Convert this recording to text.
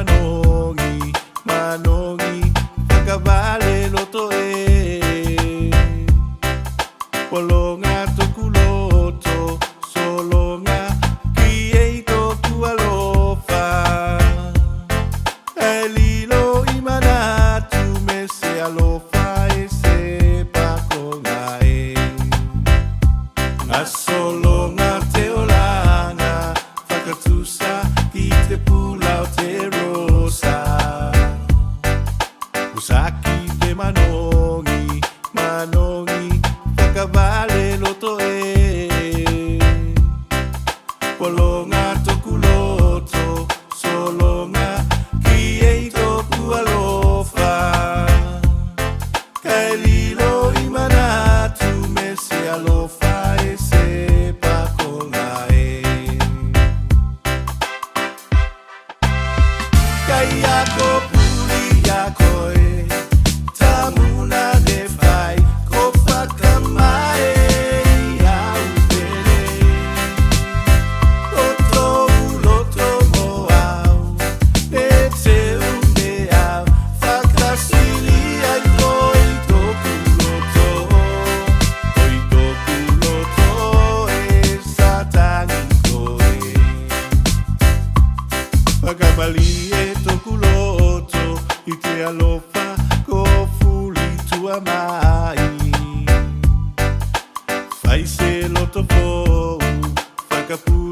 manongi, manongi, whakawale loto e. Polonga toku loto, solonga, ki ei toku alofa. E lilo i manatu me se alofa e se pakonga e. A solonga te olanga, whakatusa ki te pulau te rosa. Usaki te manongi, manongi, whakawale loto e. Polonga toku loto, solonga, ki ei toku alofa. Kai lilo i manatu me se alofa e se pakonga e. Kai ako puli ako e, tamuna ne fai, ko whakamae au pere. Loto loto mo au, e te ume au, whakasili ai toi toku loto. Toi toku loto e satangi koe. Whakamali e toku loto, i te alofa ko fuli tua mai. Fai se loto fou, whakapuri